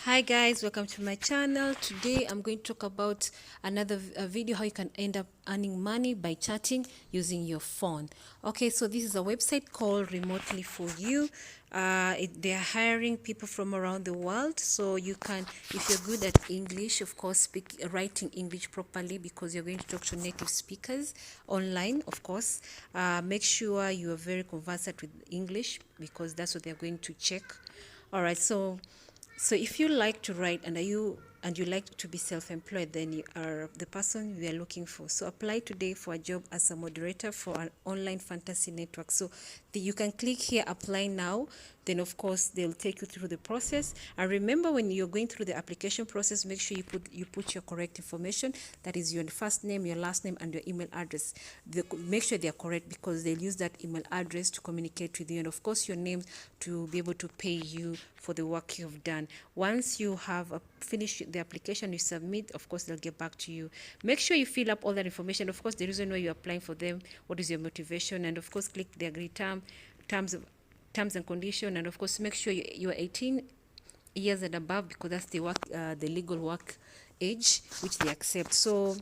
Hi guys, welcome to my channel. Today I'm going to talk about another video how you can end up earning money by chatting using your phone. Okay, so this is a website called Remotely For You. They are hiring people from around the world, so you can, if you're good at English, of course, writing English properly because you're going to talk to native speakers online, of course. Make sure you are very conversant with English because that's what they're going to check. All right, so if you like to write and you like to be self-employed, then you are the person we are looking for. So apply today for a job as a moderator for an online fantasy network. So you can click here, apply now. Then of course they'll take you through the process. And remember, when you're going through the application process, make sure you put your correct information. That is your first name, your last name, and your email address. Make sure they are correct because they'll use that email address to communicate with you, and of course your name to be able to pay you for the work you've done. Once you have finished the application, you submit, of course they'll get back to you. Make sure you fill up all that information, of course the reason why you're applying for them, what is your motivation, and of course click the agree terms and condition, and of course make sure you're 18 years and above because that's the legal work age which they accept. So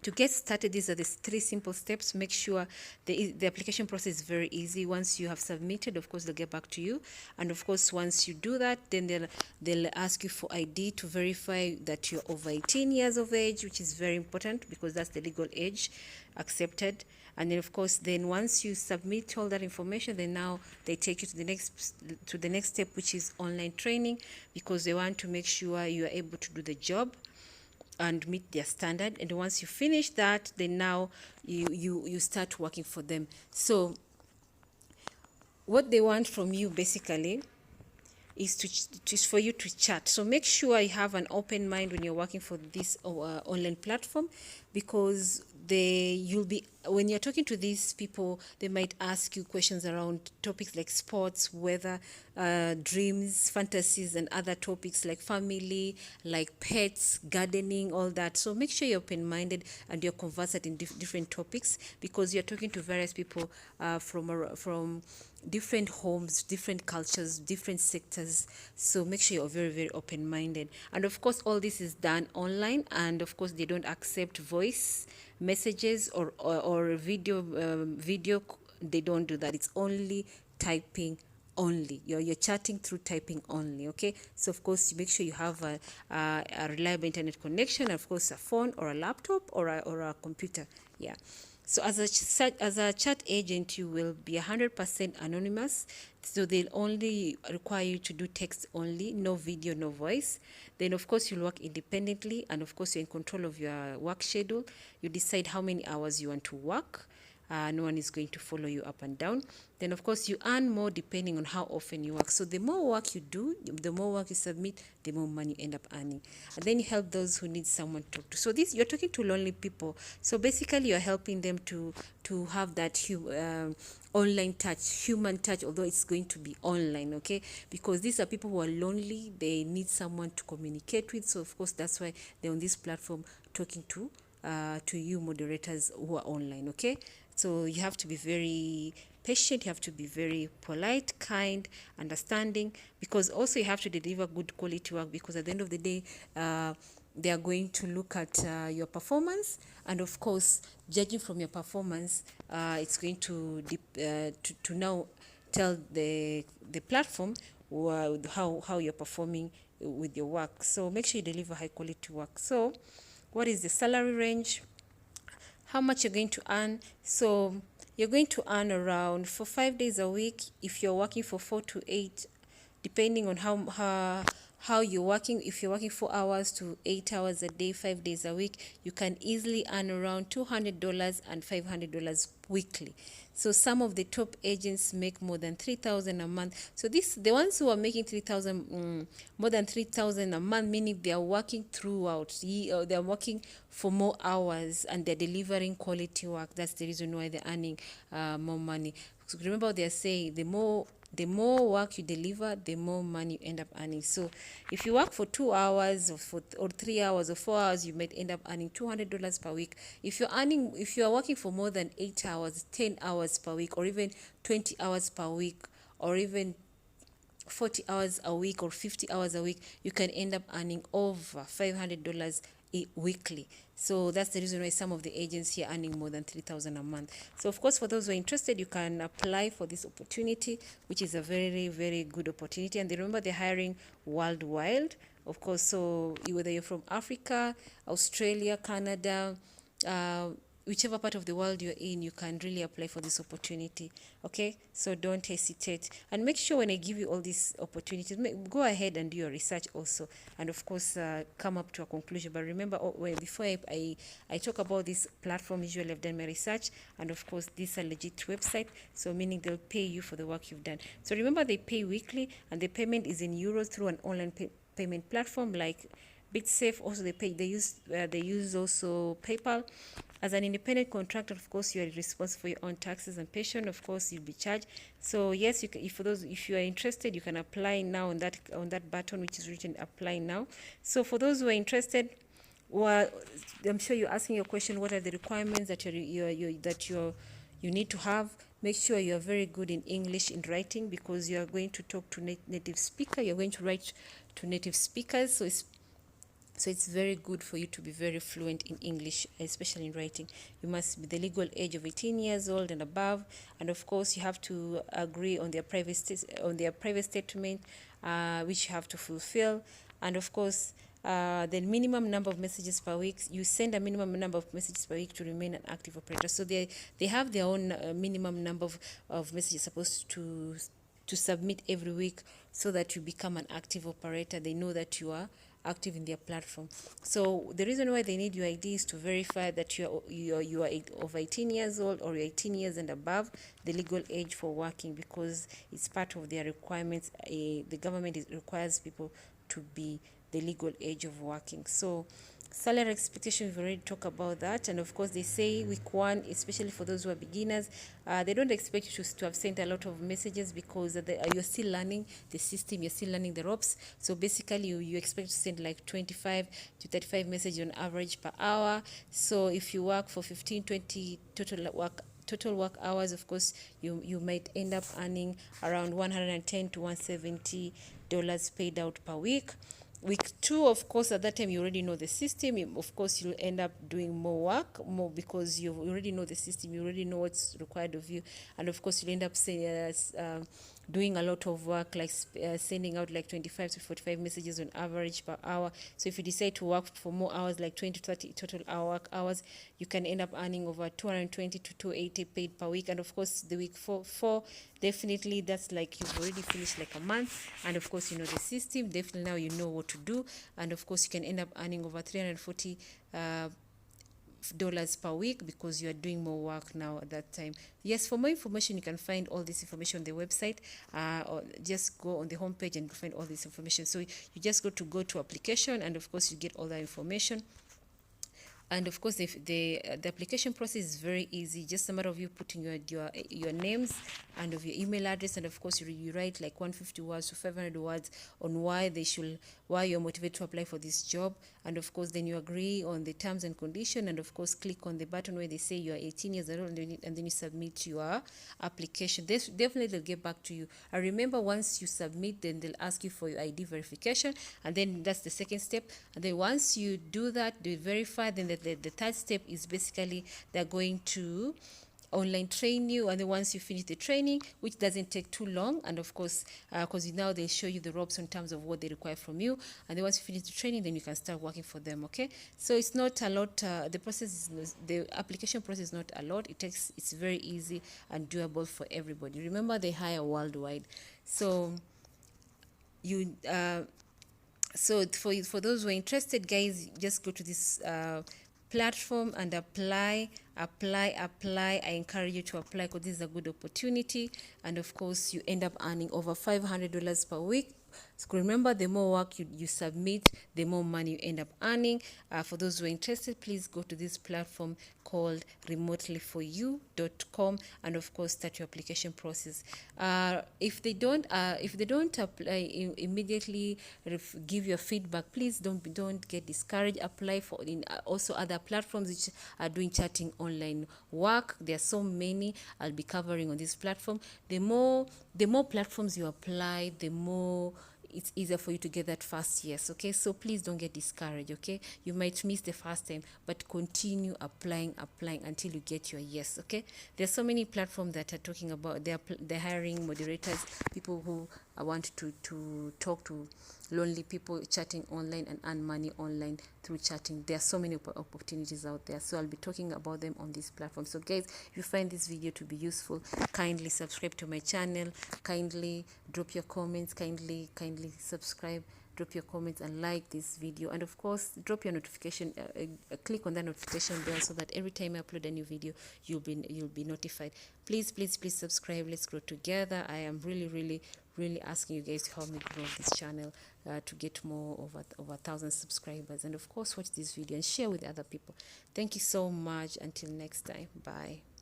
to get started, these are the three simple steps. Make sure the application process is very easy. Once you have submitted, of course they'll get back to you, and of course once you do that, then they'll ask you for ID to verify that you're over 18 years of age, which is very important because that's the legal age accepted. And then of course, then once you submit all that information, then now they take you to the next step, which is online training, because they want to make sure you are able to do the job and meet their standard. And once you finish that, then now you start working for them. So what they want from you basically is for you to chat. So make sure you have an open mind when you're working for this online platform, because you'll be, when you're talking to these people, they might ask you questions around topics like sports, weather, dreams, fantasies, and other topics like family, like pets, gardening, all that. So make sure you're open-minded and you're conversant in different topics, because you're talking to various people from different homes, different cultures, different sectors. So make sure you're very, very open-minded. And of course, all this is done online, and of course, they don't accept voice messages or video. They don't do that. It's only typing only. You're chatting through typing only. Okay, so of course you make sure you have a reliable internet connection, of course a phone or a laptop or a computer. Yeah. So as a chat agent, you will be 100% anonymous. So they'll only require you to do text only, no video, no voice. Then of course you'll work independently, and of course you're in control of your work schedule. You decide how many hours you want to work. No one is going to follow you up and down. Then of course you earn more depending on how often you work. So the more work you do, the more work you submit, the more money you end up earning. And then you help those who need someone to talk to. So this, you're talking to lonely people. So basically you're helping them to have that online touch, human touch, although it's going to be online. Okay, because these are people who are lonely, they need someone to communicate with. So of course that's why they're on this platform talking to you moderators who are online. Okay, so you have to be very patient, you have to be very polite, kind, understanding, because also you have to deliver good quality work, because at the end of the day, they are going to look at your performance, and of course judging from your performance, it's going to now tell the platform how you're performing with your work. So make sure you deliver high quality work. So what is the salary range, how much you're going to earn? So you're going to earn around, for 5 days a week, if you're working for 4 to 8, depending on how you're working. If you're working 4 hours to 8 hours a day, 5 days a week, you can easily earn around $200 and $500 weekly. So some of the top agents make more than 3,000 a month. So the ones who are making 3,000, more than 3,000 a month, meaning they are working throughout. They are working for more hours and they're delivering quality work. That's the reason why they're earning more money. So remember, they're saying the more work you deliver, the more money you end up earning. So if you work for 2 hours or 3 hours or 4 hours, you might end up earning $200 per week. If you are working for more than 8 hours, 10 hours per week, or even 20 hours per week, or even 40 hours a week or 50 hours a week, you can end up earning over $500 weekly. So that's the reason why some of the agents here are earning more than 3,000 a month. So of course, for those who are interested, you can apply for this opportunity, which is a very, very good opportunity. And remember, they're hiring worldwide, of course. So whether you're from Africa, Australia, Canada, uh, whichever part of the world you're in, you can really apply for this opportunity. Okay, so don't hesitate, and make sure when I give you all these opportunities, go ahead and do your research also, and of course come up to a conclusion. But remember, before I talk about this platform, usually I've done my research, and of course this is a legit website, so meaning they'll pay you for the work you've done. So remember, they pay weekly, and the payment is in euros through an online payment platform like BitSafe. Also they use also PayPal. As an independent contractor, of course, you are responsible for your own taxes and pension. Of course, you'll be charged. So yes, you can, if you are interested, you can apply now on that button which is written apply now. So for those who are interested, well, I'm sure you're asking your question, what are the requirements that you need to have. Make sure you are very good in English in writing, because you are going to talk to native speaker. You're going to write to native speakers. So it's very good for you to be very fluent in English, especially in writing. You must be the legal age of 18 years old and above, and of course you have to agree on their private statement, which you have to fulfill. And of course, the minimum number of messages per week. You send a minimum number of messages per week to remain an active operator. So they have their own minimum number of messages supposed to submit every week, so that you become an active operator. They know that you are active in their platform. So the reason why they need your ID is to verify that you are over 18 years old, or you're 18 years and above, the legal age for working, because it's part of their requirements. The government requires people to be the legal age of working. So salary expectation, we've already talked about that. And of course, they say week one, especially for those who are beginners, they don't expect you to have sent a lot of messages, because you're still learning the system, you're still learning the ropes. So basically, you expect to send like 25 to 35 messages on average per hour. So if you work for 15, 20 total work hours, of course, you might end up earning around $110 to $170 paid out per week. Week two, of course, at that time you already know the system. Of course, you'll end up doing more work, because you already know the system. You already know what's required of you, and of course, you'll end up doing a lot of work, like sending out like 25 to 45 messages on average per hour. So if you decide to work for more hours, like 20 to 30 total work hours, you can end up earning over 220 to 280 paid per week. And of course, the week four, definitely that's like you've already finished like a month, and of course you know the system. Definitely now you know what to do, and of course you can end up earning over 340 dollars per week, because you are doing more work now at that time. Yes, for more information, you can find all this information on the website, or just go on the homepage and find all this information. So you just go to application, and of course you get all that information. And of course, the application process is very easy. Just a matter of you putting your names and of your email address, and of course you write like 150 words to 500 words on why you're motivated to apply for this job. And of course, then you agree on the terms and condition, and of course click on the button where they say you are 18 years old, and then you submit your application. Definitely they'll get back to you. I remember, once you submit, then they'll ask you for your ID verification, and then that's the second step. And then once you do that, they verify, then the third step is basically they're going to online train you. And then once you finish the training, which doesn't take too long, and of course because now they show you the ropes in terms of what they require from you, and then once you finish the training, then you can start working for them. Okay, so it's not a lot. The application process is not a lot. It's very easy and doable for everybody. Remember, they hire worldwide. So so for those who are interested, guys, just go to this platform and apply. I encourage you to apply, because this is a good opportunity, and of course you end up earning over $500 per week. So remember, the more work you submit, the more money you end up earning. For those who are interested, please go to this platform called remotelyforyou.com, and of course start your application process. If they don't apply immediately, give your feedback, please don't get discouraged. Apply for also other platforms which are doing chatting online work. There are so many I'll be covering on this platform. The more platforms you apply, the more it's easier for you to get that first yes. Okay, so please don't get discouraged. Okay, you might miss the first time, but continue applying until you get your yes. Okay, there's so many platforms that are talking about they're hiring moderators, people who want to talk to lonely people, chatting online and earn money online through chatting. There are so many opportunities out there, so I'll be talking about them on this platform. So guys, if you find this video to be useful, kindly subscribe to my channel, kindly drop your comments, kindly subscribe, drop your comments and like this video, and of course drop your notification, click on that notification bell so that every time I upload a new video you'll be notified. Please subscribe. Let's grow together. I am really asking you guys to help me grow this channel to get more over 1,000 subscribers, and of course watch this video and share with other people. Thank you so much. Until next time, bye.